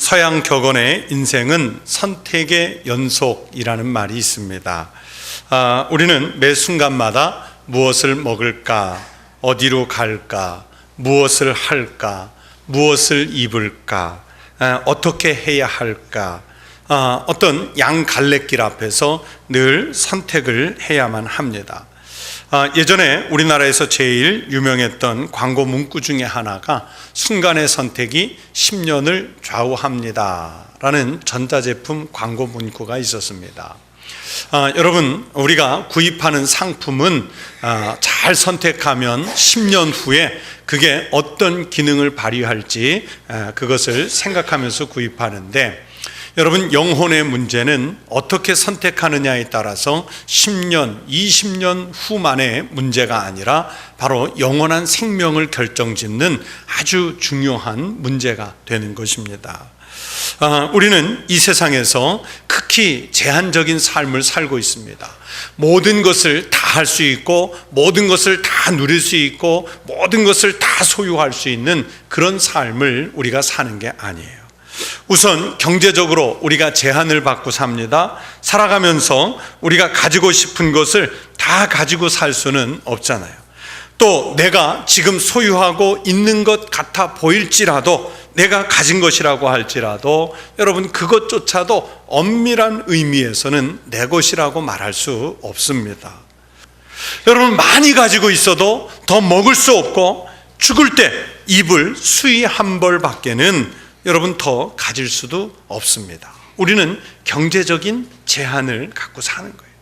서양 격언의 인생은 선택의 연속이라는 말이 있습니다. 우리는 매 순간마다 무엇을 먹을까, 어디로 갈까, 무엇을 할까, 무엇을 입을까, 어떻게 해야 할까, 어떤 양갈래길 앞에서 늘 선택을 해야만 합니다. 예전에 우리나라에서 제일 유명했던 광고 문구 중에 하나가 순간의 선택이 10년을 좌우합니다 라는 전자제품 광고 문구가 있었습니다. 여러분, 우리가 구입하는 상품은 잘 선택하면 10년 후에 그게 어떤 기능을 발휘할지 그것을 생각하면서 구입하는데, 여러분, 영혼의 문제는 어떻게 선택하느냐에 따라서 10년, 20년 후만의 문제가 아니라 바로 영원한 생명을 결정짓는 아주 중요한 문제가 되는 것입니다. 우리는 이 세상에서 극히 제한적인 삶을 살고 있습니다. 모든 것을 다 할 수 있고, 모든 것을 다 누릴 수 있고, 모든 것을 다 소유할 수 있는 그런 삶을 우리가 사는 게 아니에요. 우선 경제적으로 우리가 제한을 받고 삽니다. 살아가면서 우리가 가지고 싶은 것을 다 가지고 살 수는 없잖아요. 또 내가 지금 소유하고 있는 것 같아 보일지라도, 내가 가진 것이라고 할지라도 여러분, 그것조차도 엄밀한 의미에서는 내 것이라고 말할 수 없습니다. 여러분, 많이 가지고 있어도 더 먹을 수 없고, 죽을 때 입을 수의 한 벌밖에는 여러분 더 가질 수도 없습니다. 우리는 경제적인 제한을 갖고 사는 거예요.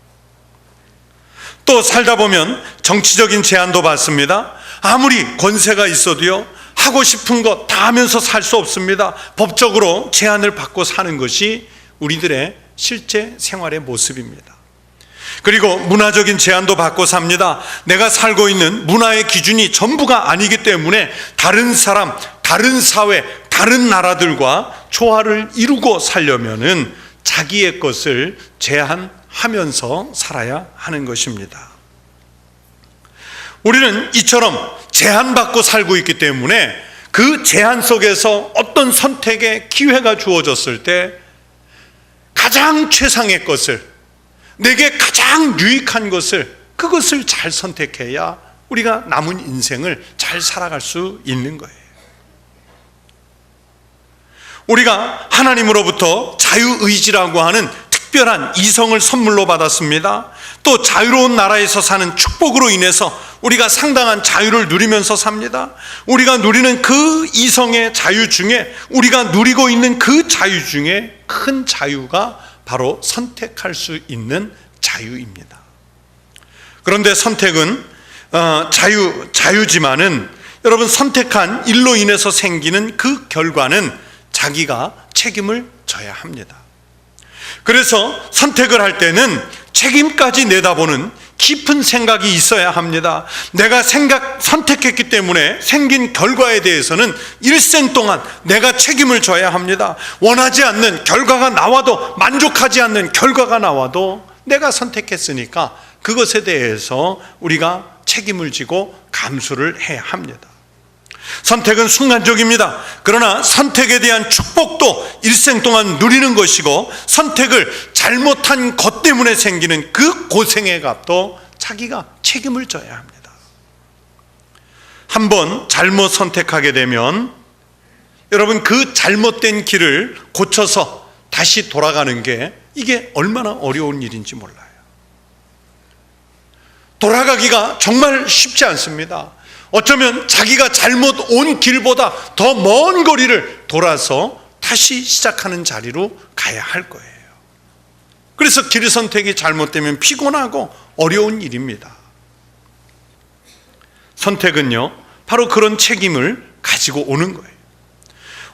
또 살다 보면 정치적인 제한도 받습니다. 아무리 권세가 있어도요, 하고 싶은 거 다 하면서 살 수 없습니다. 법적으로 제한을 받고 사는 것이 우리들의 실제 생활의 모습입니다. 그리고 문화적인 제한도 받고 삽니다. 내가 살고 있는 문화의 기준이 전부가 아니기 때문에 다른 사람, 다른 사회, 다른 나라들과 조화를 이루고 살려면은 자기의 것을 제한하면서 살아야 하는 것입니다. 우리는 이처럼 제한받고 살고 있기 때문에 그 제한 속에서 어떤 선택의 기회가 주어졌을 때 가장 최상의 것을, 내게 가장 유익한 것을, 그것을 잘 선택해야 우리가 남은 인생을 잘 살아갈 수 있는 거예요. 우리가 하나님으로부터 자유의지라고 하는 특별한 이성을 선물로 받았습니다. 또 자유로운 나라에서 사는 축복으로 인해서 우리가 상당한 자유를 누리면서 삽니다. 우리가 누리는 그 이성의 자유 중에, 우리가 누리고 있는 그 자유 중에 큰 자유가 바로 선택할 수 있는 자유입니다. 그런데 선택은 자유지만은 여러분, 선택한 일로 인해서 생기는 그 결과는 자기가 책임을 져야 합니다. 그래서 선택을 할 때는 책임까지 내다보는 깊은 생각이 있어야 합니다. 내가 선택했기 때문에 생긴 결과에 대해서는 일생 동안 내가 책임을 져야 합니다. 원하지 않는 결과가 나와도, 만족하지 않는 결과가 나와도 내가 선택했으니까 그것에 대해서 우리가 책임을 지고 감수를 해야 합니다. 선택은 순간적입니다. 그러나 선택에 대한 축복도 일생 동안 누리는 것이고, 선택을 잘못한 것 때문에 생기는 그 고생의 값도 자기가 책임을 져야 합니다. 한번 잘못 선택하게 되면 여러분, 그 잘못된 길을 고쳐서 다시 돌아가는 게 이게 얼마나 어려운 일인지 몰라요. 돌아가기가 정말 쉽지 않습니다. 어쩌면 자기가 잘못 온 길보다 더 먼 거리를 돌아서 다시 시작하는 자리로 가야 할 거예요. 그래서 길 선택이 잘못되면 피곤하고 어려운 일입니다. 선택은요, 바로 그런 책임을 가지고 오는 거예요.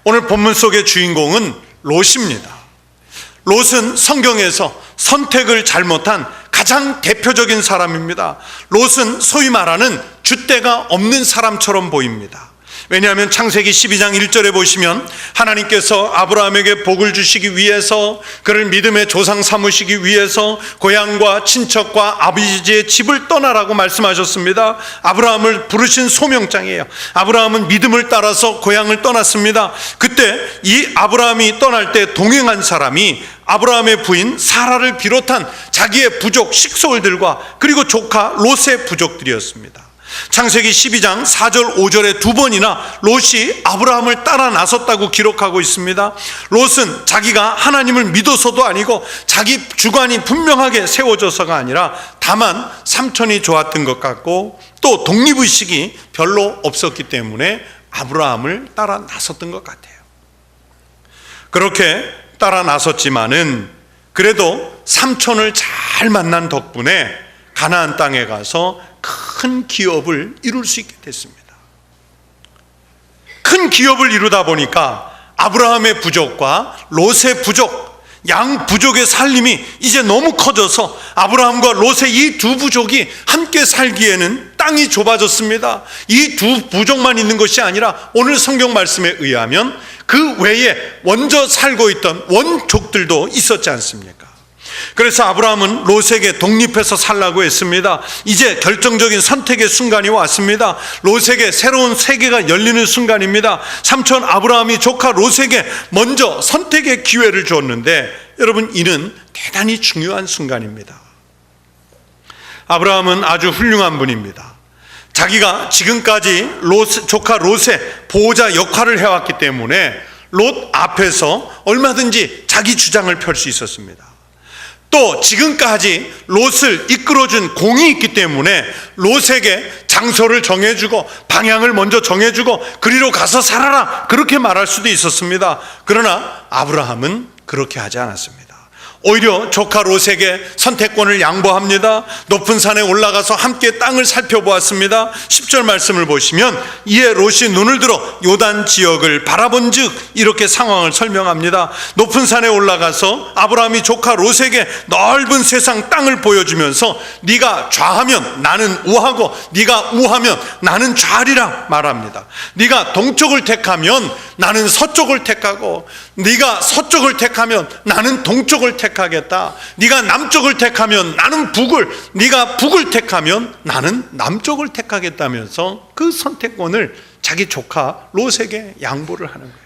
오늘 본문 속의 주인공은 롯입니다. 롯은 성경에서 선택을 잘못한 가장 대표적인 사람입니다. 롯은 소위 말하는 줏대가 없는 사람처럼 보입니다. 왜냐하면 창세기 12장 1절에 보시면 하나님께서 아브라함에게 복을 주시기 위해서, 그를 믿음의 조상 삼으시기 위해서 고향과 친척과 아버지의 집을 떠나라고 말씀하셨습니다. 아브라함을 부르신 소명장이에요. 아브라함은 믿음을 따라서 고향을 떠났습니다. 그때 이 아브라함이 떠날 때 동행한 사람이 아브라함의 부인 사라를 비롯한 자기의 부족 식솔들과 그리고 조카 롯의 부족들이었습니다. 창세기 12장 4절 5절에 두 번이나 롯이 아브라함을 따라 나섰다고 기록하고 있습니다. 롯은 자기가 하나님을 믿어서도 아니고 자기 주관이 분명하게 세워져서가 아니라 다만 삼촌이 좋았던 것 같고 또 독립의식이 별로 없었기 때문에 아브라함을 따라 나섰던 것 같아요. 그렇게 따라 나섰지만은 그래도 삼촌을 잘 만난 덕분에 가나안 땅에 가서 큰 기업을 이룰 수 있게 됐습니다. 큰 기업을 이루다 보니까 아브라함의 부족과 롯의 부족, 양 부족의 살림이 이제 너무 커져서 아브라함과 롯의 이 두 부족이 함께 살기에는 땅이 좁아졌습니다. 이 두 부족만 있는 것이 아니라 오늘 성경 말씀에 의하면 그 외에 먼저 살고 있던 원족들도 있었지 않습니까? 그래서 아브라함은 롯에게 독립해서 살라고 했습니다. 이제 결정적인 선택의 순간이 왔습니다. 롯에게 새로운 세계가 열리는 순간입니다. 삼촌 아브라함이 조카 롯에게 먼저 선택의 기회를 줬는데 여러분, 이는 대단히 중요한 순간입니다. 아브라함은 아주 훌륭한 분입니다. 자기가 지금까지 조카 롯의 보호자 역할을 해왔기 때문에 롯 앞에서 얼마든지 자기 주장을 펼 수 있었습니다. 또 지금까지 롯을 이끌어준 공이 있기 때문에 롯에게 장소를 정해주고 방향을 먼저 정해주고 그리로 가서 살아라, 그렇게 말할 수도 있었습니다. 그러나 아브라함은 그렇게 하지 않았습니다. 오히려 조카 롯에게 선택권을 양보합니다. 높은 산에 올라가서 함께 땅을 살펴보았습니다. 10절 말씀을 보시면 이에 롯이 눈을 들어 요단 지역을 바라본 즉, 이렇게 상황을 설명합니다. 높은 산에 올라가서 아브라함이 조카 롯에게 넓은 세상 땅을 보여주면서 네가 좌하면 나는 우하고 네가 우하면 나는 좌리라 말합니다. 네가 동쪽을 택하면 나는 서쪽을 택하고 네가 서쪽을 택하면 나는 동쪽을 택하겠다. 네가 남쪽을 택하면 나는 북을, 네가 북을 택하면 나는 남쪽을 택하겠다면서 그 선택권을 자기 조카 롯에게 양보를 하는 거예요.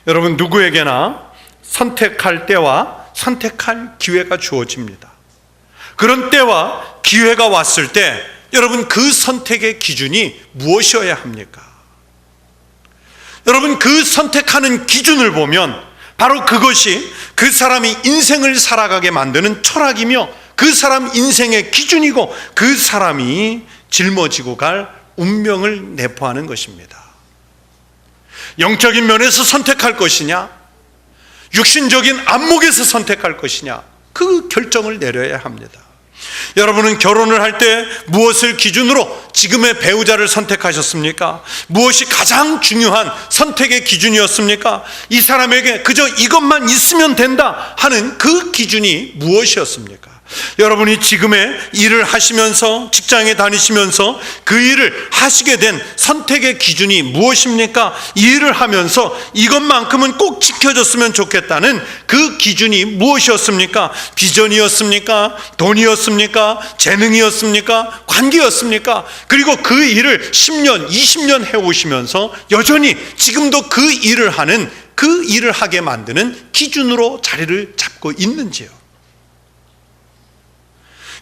여러분, 누구에게나 선택할 때와 선택할 기회가 주어집니다. 그런 때와 기회가 왔을 때 여러분, 그 선택의 기준이 무엇이어야 합니까? 여러분, 그 선택하는 기준을 보면 바로 그것이 그 사람이 인생을 살아가게 만드는 철학이며 그 사람 인생의 기준이고 그 사람이 짊어지고 갈 운명을 내포하는 것입니다. 영적인 면에서 선택할 것이냐, 육신적인 안목에서 선택할 것이냐, 그 결정을 내려야 합니다. 여러분은 결혼을 할 때 무엇을 기준으로 지금의 배우자를 선택하셨습니까? 무엇이 가장 중요한 선택의 기준이었습니까? 이 사람에게 그저 이것만 있으면 된다 하는 그 기준이 무엇이었습니까? 여러분이 지금의 일을 하시면서 직장에 다니시면서 그 일을 하시게 된 선택의 기준이 무엇입니까? 이 일을 하면서 이것만큼은 꼭 지켜줬으면 좋겠다는 그 기준이 무엇이었습니까? 비전이었습니까? 돈이었습니까? 재능이었습니까? 관계였습니까? 그리고 그 일을 10년, 20년 해오시면서 여전히 지금도 그 일을 하는, 그 일을 하게 만드는 기준으로 자리를 잡고 있는지요?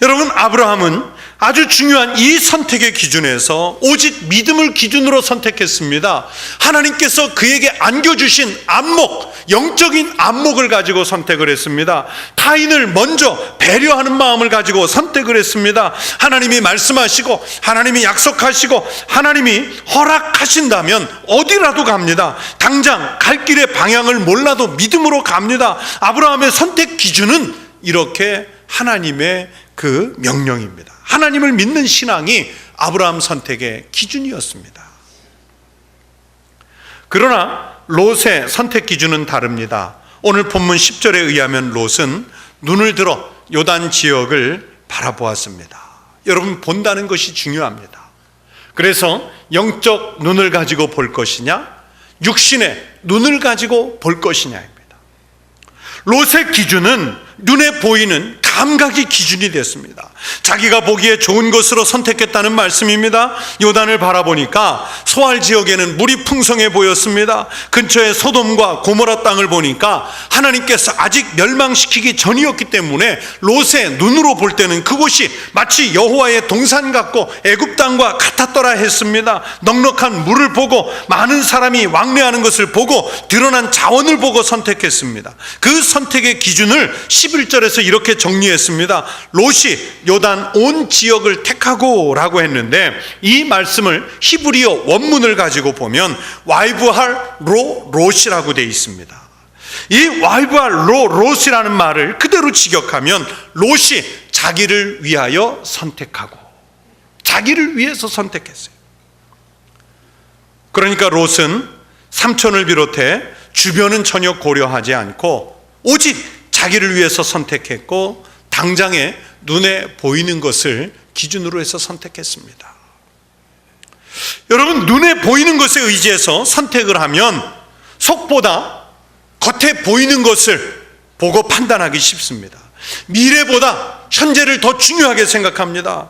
여러분, 아브라함은 아주 중요한 이 선택의 기준에서 오직 믿음을 기준으로 선택했습니다. 하나님께서 그에게 안겨주신 안목, 영적인 안목을 가지고 선택을 했습니다. 타인을 먼저 배려하는 마음을 가지고 선택을 했습니다. 하나님이 말씀하시고 하나님이 약속하시고 하나님이 허락하신다면 어디라도 갑니다. 당장 갈 길의 방향을 몰라도 믿음으로 갑니다. 아브라함의 선택 기준은 이렇게 하나님의 그 명령입니다. 하나님을 믿는 신앙이 아브라함 선택의 기준이었습니다. 그러나 롯의 선택 기준은 다릅니다. 오늘 본문 10절에 의하면 롯은 눈을 들어 요단 지역을 바라보았습니다. 여러분, 본다는 것이 중요합니다. 그래서 영적 눈을 가지고 볼 것이냐, 육신의 눈을 가지고 볼 것이냐입니다. 롯의 기준은 눈에 보이는 감각이 기준이 됐습니다. 자기가 보기에 좋은 것으로 선택했다는 말씀입니다. 요단을 바라보니까 소알 지역에는 물이 풍성해 보였습니다. 근처에 소돔과 고모라 땅을 보니까 하나님께서 아직 멸망시키기 전이었기 때문에 롯의 눈으로 볼 때는 그곳이 마치 여호와의 동산 같고 애굽 땅과 같았더라 했습니다. 넉넉한 물을 보고 많은 사람이 왕래하는 것을 보고 드러난 자원을 보고 선택했습니다. 그 선택의 기준을 11절에서 이렇게 정리했습니다. 롯이 요단 온 지역을 택하고 라고 했는데, 이 말씀을 히브리어 원문을 가지고 보면 와이브할 롯이라고 되어 있습니다. 이 와이브할 롯이라는 말을 그대로 직역하면 롯이 자기를 위하여 선택하고, 자기를 위해서 선택했어요. 그러니까 롯은 삼촌을 비롯해 주변은 전혀 고려하지 않고 오직 자기를 위해서 선택했고, 당장에 눈에 보이는 것을 기준으로 해서 선택했습니다. 여러분, 눈에 보이는 것에 의지해서 선택을 하면 속보다 겉에 보이는 것을 보고 판단하기 쉽습니다. 미래보다 현재를 더 중요하게 생각합니다.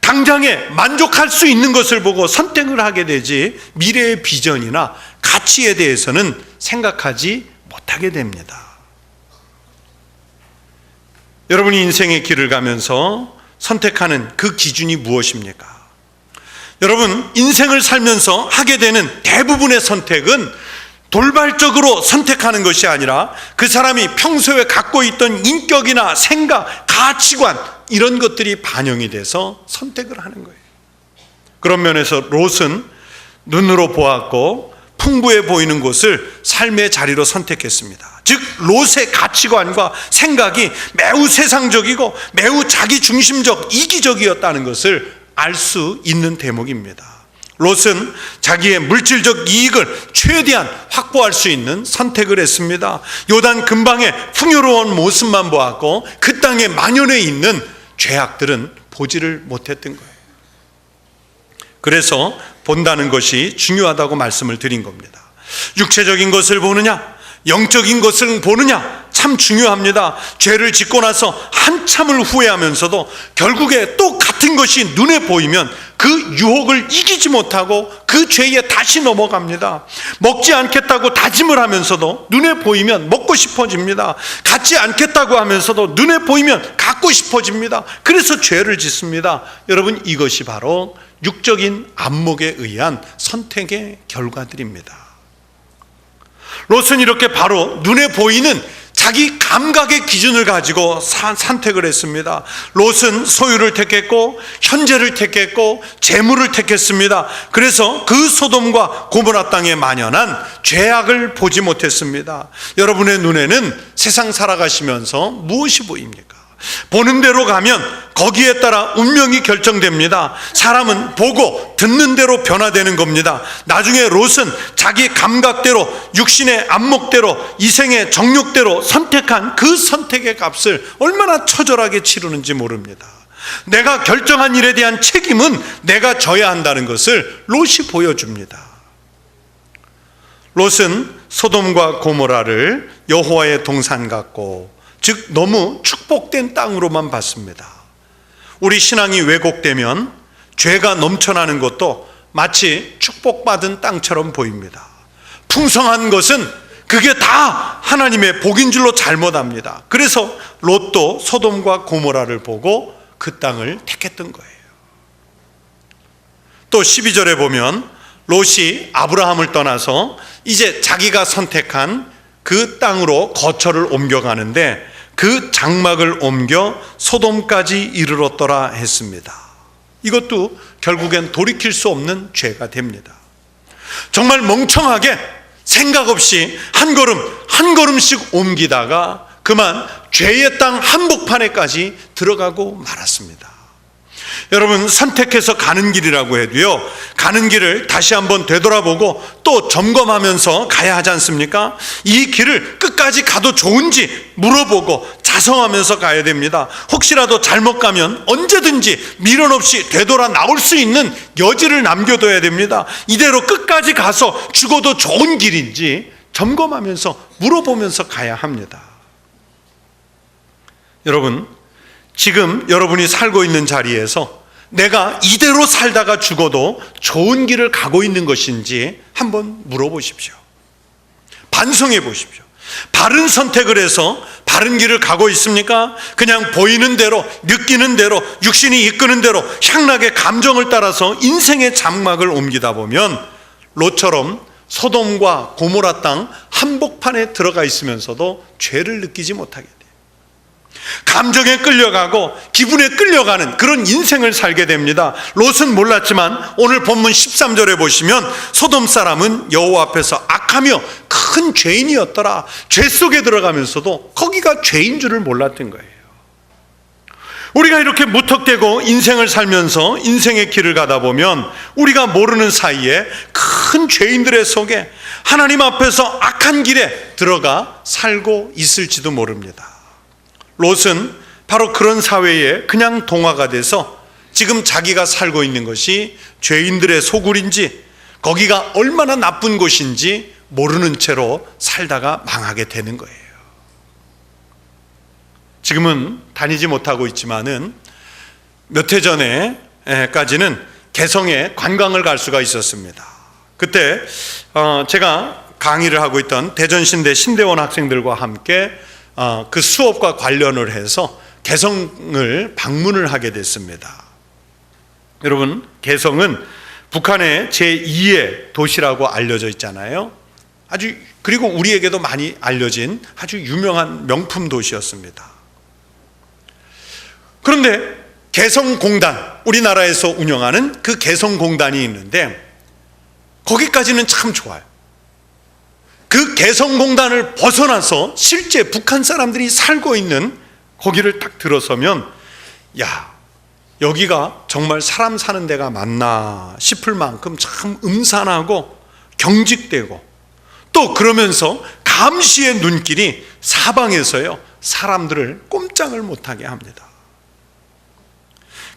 당장에 만족할 수 있는 것을 보고 선택을 하게 되지, 미래의 비전이나 가치에 대해서는 생각하지 못하게 됩니다. 여러분이 인생의 길을 가면서 선택하는 그 기준이 무엇입니까? 여러분, 인생을 살면서 하게 되는 대부분의 선택은 돌발적으로 선택하는 것이 아니라 그 사람이 평소에 갖고 있던 인격이나 생각, 가치관, 이런 것들이 반영이 돼서 선택을 하는 거예요. 그런 면에서 롯은 눈으로 보았고 풍부해 보이는 곳을 삶의 자리로 선택했습니다. 즉, 롯의 가치관과 생각이 매우 세상적이고 매우 자기중심적, 이기적이었다는 것을 알 수 있는 대목입니다. 롯은 자기의 물질적 이익을 최대한 확보할 수 있는 선택을 했습니다. 요단 근방의 풍요로운 모습만 보았고 그 땅에 만연해 있는 죄악들은 보지를 못했던 거예요. 그래서 본다는 것이 중요하다고 말씀을 드린 겁니다. 육체적인 것을 보느냐, 영적인 것을 보느냐, 참 중요합니다. 죄를 짓고 나서 한참을 후회하면서도 결국에 또 같은 것이 눈에 보이면 그 유혹을 이기지 못하고 그 죄에 다시 넘어갑니다. 먹지 않겠다고 다짐을 하면서도 눈에 보이면 먹고 싶어집니다. 갖지 않겠다고 하면서도 눈에 보이면 갖고 싶어집니다. 그래서 죄를 짓습니다. 여러분, 이것이 바로 육적인 안목에 의한 선택의 결과들입니다. 롯은 이렇게 바로 눈에 보이는 자기 감각의 기준을 가지고 선택을 했습니다. 롯은 소유를 택했고 현재를 택했고 재물을 택했습니다. 그래서 그 소돔과 고모라 땅에 만연한 죄악을 보지 못했습니다. 여러분의 눈에는 세상 살아가시면서 무엇이 보입니까? 보는 대로 가면 거기에 따라 운명이 결정됩니다. 사람은 보고 듣는 대로 변화되는 겁니다. 나중에 롯은 자기 감각대로, 육신의 안목대로, 이생의 정욕대로 선택한 그 선택의 값을 얼마나 처절하게 치르는지 모릅니다. 내가 결정한 일에 대한 책임은 내가 져야 한다는 것을 롯이 보여줍니다. 롯은 소돔과 고모라를 여호와의 동산 같고, 즉 너무 축복된 땅으로만 봤습니다. 우리 신앙이 왜곡되면 죄가 넘쳐나는 것도 마치 축복받은 땅처럼 보입니다. 풍성한 것은 그게 다 하나님의 복인 줄로 잘못합니다. 그래서 롯도 소돔과 고모라를 보고 그 땅을 택했던 거예요. 또 12절에 보면 롯이 아브라함을 떠나서 이제 자기가 선택한 그 땅으로 거처를 옮겨가는데 그 장막을 옮겨 소돔까지 이르렀더라 했습니다. 이것도 결국엔 돌이킬 수 없는 죄가 됩니다. 정말 멍청하게 생각 없이 한 걸음 한 걸음씩 옮기다가 그만 죄의 땅 한복판에까지 들어가고 말았습니다. 여러분, 선택해서 가는 길이라고 해도요, 가는 길을 다시 한번 되돌아보고 또 점검하면서 가야 하지 않습니까? 이 길을 끝까지 가도 좋은지 물어보고 자성하면서 가야 됩니다. 혹시라도 잘못 가면 언제든지 미련 없이 되돌아 나올 수 있는 여지를 남겨둬야 됩니다. 이대로 끝까지 가서 죽어도 좋은 길인지 점검하면서 물어보면서 가야 합니다. 여러분, 지금 여러분이 살고 있는 자리에서 내가 이대로 살다가 죽어도 좋은 길을 가고 있는 것인지 한번 물어보십시오. 반성해 보십시오. 바른 선택을 해서 바른 길을 가고 있습니까? 그냥 보이는 대로, 느끼는 대로, 육신이 이끄는 대로 향락의 감정을 따라서 인생의 장막을 옮기다 보면 롯처럼 소돔과 고모라 땅 한복판에 들어가 있으면서도 죄를 느끼지 못하게 돼요. 감정에 끌려가고 기분에 끌려가는 그런 인생을 살게 됩니다. 롯은 몰랐지만 오늘 본문 13절에 보시면 소돔 사람은 여호와 앞에서 악하며 큰 죄인이었더라. 죄 속에 들어가면서도 거기가 죄인 줄을 몰랐던 거예요. 우리가 이렇게 무턱대고 인생을 살면서 인생의 길을 가다 보면 우리가 모르는 사이에 큰 죄인들의 속에 하나님 앞에서 악한 길에 들어가 살고 있을지도 모릅니다. 롯은 바로 그런 사회에 그냥 동화가 돼서 지금 자기가 살고 있는 것이 죄인들의 소굴인지 거기가 얼마나 나쁜 곳인지 모르는 채로 살다가 망하게 되는 거예요. 지금은 다니지 못하고 있지만은 몇 해 전에까지는 개성에 관광을 갈 수가 있었습니다. 그때 제가 강의를 하고 있던 대전신대 신대원 학생들과 함께 그 수업과 관련을 해서 개성을 방문을 하게 됐습니다. 여러분, 개성은 북한의 제2의 도시라고 알려져 있잖아요. 그리고 우리에게도 많이 알려진 아주 유명한 명품 도시였습니다. 그런데 개성공단, 우리나라에서 운영하는 그 개성공단이 있는데 거기까지는 참 좋아요. 그 개성공단을 벗어나서 실제 북한 사람들이 살고 있는 거기를 딱 들어서면 야, 여기가 정말 사람 사는 데가 맞나 싶을 만큼 참 음산하고 경직되고 또 그러면서 감시의 눈길이 사방에서요 사람들을 꼼짝을 못하게 합니다.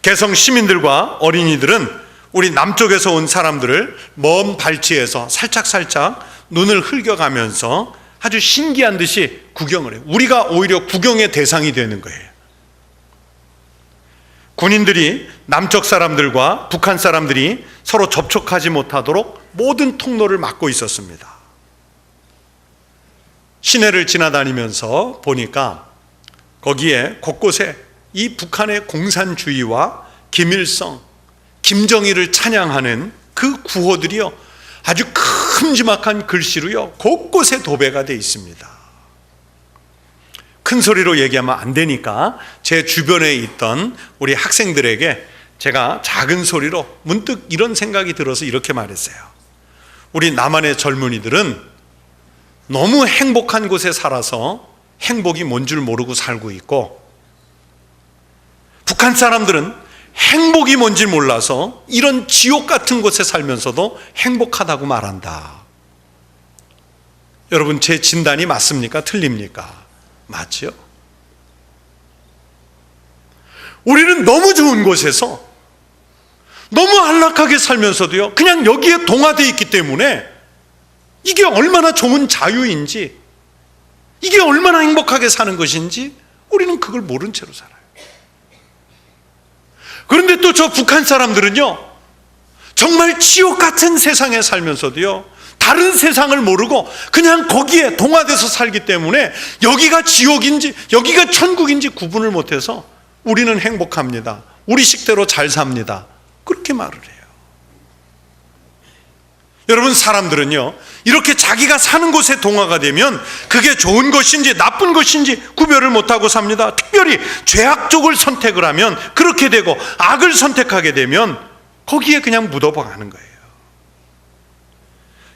개성 시민들과 어린이들은 우리 남쪽에서 온 사람들을 먼 발치에서 살짝살짝 눈을 흘겨가면서 아주 신기한 듯이 구경을 해요. 우리가 오히려 구경의 대상이 되는 거예요. 군인들이 남쪽 사람들과 북한 사람들이 서로 접촉하지 못하도록 모든 통로를 막고 있었습니다. 시내를 지나다니면서 보니까 거기에 곳곳에 이 북한의 공산주의와 김일성, 김정일을 찬양하는 그 구호들이요 아주 큼지막한 글씨로요 곳곳에 도배가 되어 있습니다. 큰 소리로 얘기하면 안 되니까 제 주변에 있던 우리 학생들에게 제가 작은 소리로 문득 이런 생각이 들어서 이렇게 말했어요. 우리 남한의 젊은이들은 너무 행복한 곳에 살아서 행복이 뭔 줄 모르고 살고 있고, 북한 사람들은 행복이 뭔지 몰라서 이런 지옥 같은 곳에 살면서도 행복하다고 말한다. 여러분, 제 진단이 맞습니까? 틀립니까? 맞죠? 우리는 너무 좋은 곳에서 너무 안락하게 살면서도요 그냥 여기에 동화되어 있기 때문에 이게 얼마나 좋은 자유인지, 이게 얼마나 행복하게 사는 것인지 우리는 그걸 모른 채로 살아요. 그런데 또 저 북한 사람들은요 정말 지옥 같은 세상에 살면서도요 다른 세상을 모르고 그냥 거기에 동화돼서 살기 때문에 여기가 지옥인지 여기가 천국인지 구분을 못해서 우리는 행복합니다, 우리 식대로 잘 삽니다, 그렇게 말을 해요. 여러분, 사람들은요 이렇게 자기가 사는 곳에 동화가 되면 그게 좋은 것인지 나쁜 것인지 구별을 못하고 삽니다. 특별히 죄악 쪽을 선택을 하면 그렇게 되고, 악을 선택하게 되면 거기에 그냥 묻어가는 거예요.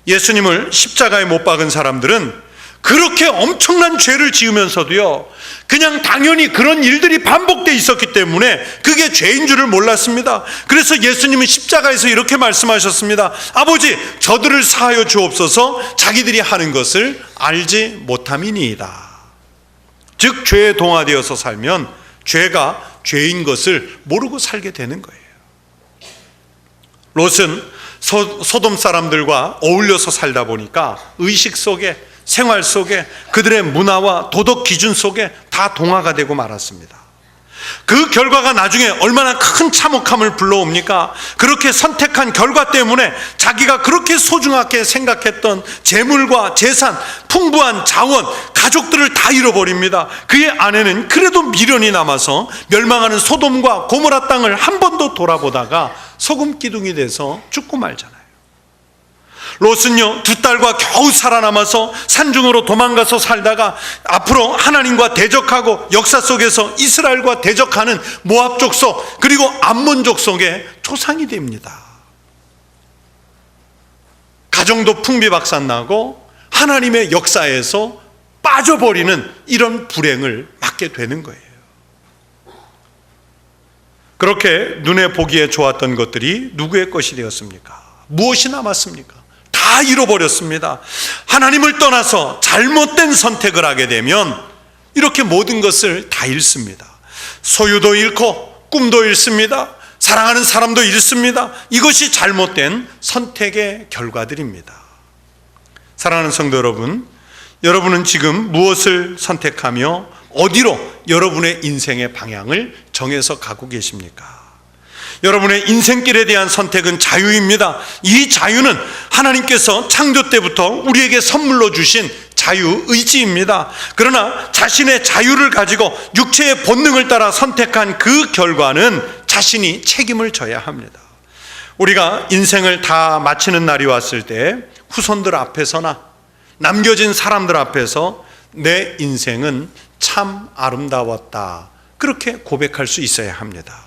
예수님을 십자가에 못 박은 사람들은 그렇게 엄청난 죄를 지으면서도요 그냥 당연히 그런 일들이 반복되어 있었기 때문에 그게 죄인 줄을 몰랐습니다. 그래서 예수님은 십자가에서 이렇게 말씀하셨습니다. 아버지, 저들을 사하여 주옵소서, 자기들이 하는 것을 알지 못함이니이다. 즉 죄에 동화되어서 살면 죄가 죄인 것을 모르고 살게 되는 거예요. 롯은 소돔 사람들과 어울려서 살다 보니까 의식 속에, 생활 속에, 그들의 문화와 도덕 기준 속에 다 동화가 되고 말았습니다. 그 결과가 나중에 얼마나 큰 참혹함을 불러옵니까? 그렇게 선택한 결과 때문에 자기가 그렇게 소중하게 생각했던 재물과 재산, 풍부한 자원, 가족들을 다 잃어버립니다. 그의 아내는 그래도 미련이 남아서 멸망하는 소돔과 고모라 땅을 한 번도 돌아보다가 소금 기둥이 돼서 죽고 말잖아요. 롯은요, 두 딸과 겨우 살아남아서 산중으로 도망가서 살다가 앞으로 하나님과 대적하고 역사 속에서 이스라엘과 대적하는 모압 족속 그리고 암몬 족속의 조상이 됩니다. 가정도 풍비박산나고 하나님의 역사에서 빠져버리는 이런 불행을 맞게 되는 거예요. 그렇게 눈에 보기에 좋았던 것들이 누구의 것이 되었습니까? 무엇이 남았습니까? 다 잃어버렸습니다. 하나님을 떠나서 잘못된 선택을 하게 되면 이렇게 모든 것을 다 잃습니다. 소유도 잃고 꿈도 잃습니다. 사랑하는 사람도 잃습니다. 이것이 잘못된 선택의 결과들입니다. 사랑하는 성도 여러분, 여러분은 지금 무엇을 선택하며 어디로 여러분의 인생의 방향을 정해서 가고 계십니까? 여러분의 인생길에 대한 선택은 자유입니다. 이 자유는 하나님께서 창조 때부터 우리에게 선물로 주신 자유의지입니다. 그러나 자신의 자유를 가지고 육체의 본능을 따라 선택한 그 결과는 자신이 책임을 져야 합니다. 우리가 인생을 다 마치는 날이 왔을 때 후손들 앞에서나 남겨진 사람들 앞에서 내 인생은 참 아름다웠다, 그렇게 고백할 수 있어야 합니다.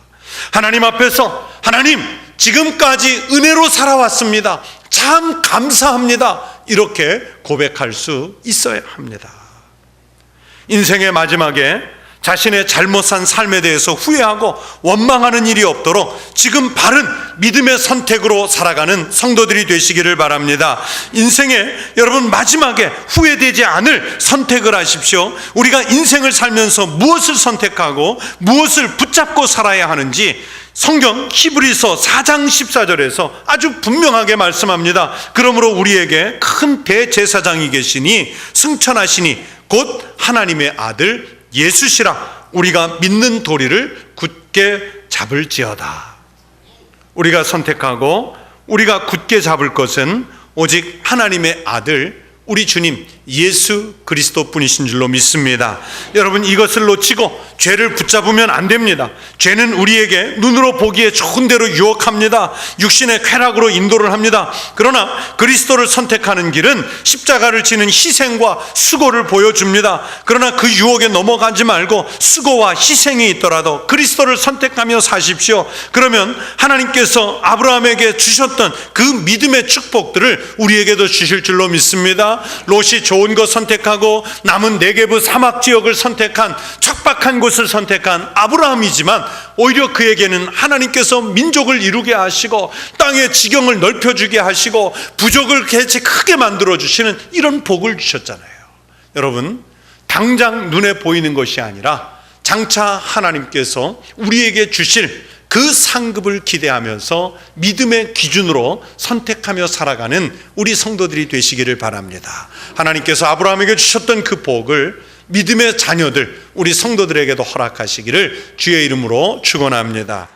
하나님 앞에서 하나님, 지금까지 은혜로 살아왔습니다. 참 감사합니다. 이렇게 고백할 수 있어야 합니다. 인생의 마지막에 자신의 잘못 산 삶에 대해서 후회하고 원망하는 일이 없도록 지금 바른 믿음의 선택으로 살아가는 성도들이 되시기를 바랍니다. 인생에 여러분 마지막에 후회되지 않을 선택을 하십시오. 우리가 인생을 살면서 무엇을 선택하고 무엇을 붙잡고 살아야 하는지 성경 히브리서 4장 14절에서 아주 분명하게 말씀합니다. 그러므로 우리에게 큰 대제사장이 계시니 승천하시니 곧 하나님의 아들 예수시라 우리가 믿는 도리를 굳게 잡을지어다. 우리가 선택하고 우리가 굳게 잡을 것은 오직 하나님의 아들 우리 주님 예수 그리스도 뿐이신 줄로 믿습니다. 여러분, 이것을 놓치고 죄를 붙잡으면 안 됩니다. 죄는 우리에게 눈으로 보기에 좋은 대로 유혹합니다. 육신의 쾌락으로 인도를 합니다. 그러나 그리스도를 선택하는 길은 십자가를 지는 희생과 수고를 보여줍니다. 그러나 그 유혹에 넘어가지 말고 수고와 희생이 있더라도 그리스도를 선택하며 사십시오. 그러면 하나님께서 아브라함에게 주셨던 그 믿음의 축복들을 우리에게도 주실 줄로 믿습니다. 롯이 좋은 것 선택하고 남은 네게브 사막 지역을 선택한, 척박한 곳을 선택한 아브라함이지만 오히려 그에게는 하나님께서 민족을 이루게 하시고 땅의 지경을 넓혀주게 하시고 부족을 개체 크게 만들어주시는 이런 복을 주셨잖아요. 여러분, 당장 눈에 보이는 것이 아니라 장차 하나님께서 우리에게 주실 그 상급을 기대하면서 믿음의 기준으로 선택하며 살아가는 우리 성도들이 되시기를 바랍니다. 하나님께서 아브라함에게 주셨던 그 복을 믿음의 자녀들, 우리 성도들에게도 허락하시기를 주의 이름으로 축원합니다.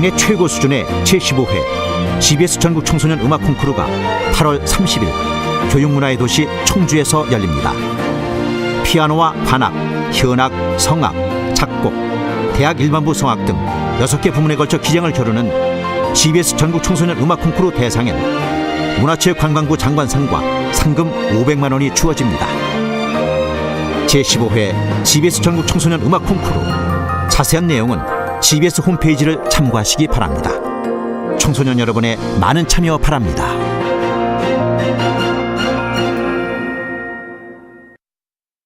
국내 최고 수준의 제15회 GBS 전국 청소년 음악 콩쿠르가 8월 30일 교육문화의 도시 청주에서 열립니다. 피아노와 관악, 현악, 성악, 작곡, 대학 일반부 성악 등 6개 부문에 걸쳐 기량을 겨루는 GBS 전국 청소년 음악 콩쿠르 대상엔 문화체육관광부 장관상과 상금 500만 원이 주어집니다. 제15회 GBS 전국 청소년 음악 콩쿠르, 자세한 내용은 GBS 홈페이지를 참고하시기 바랍니다. 청소년 여러분의 많은 참여 바랍니다.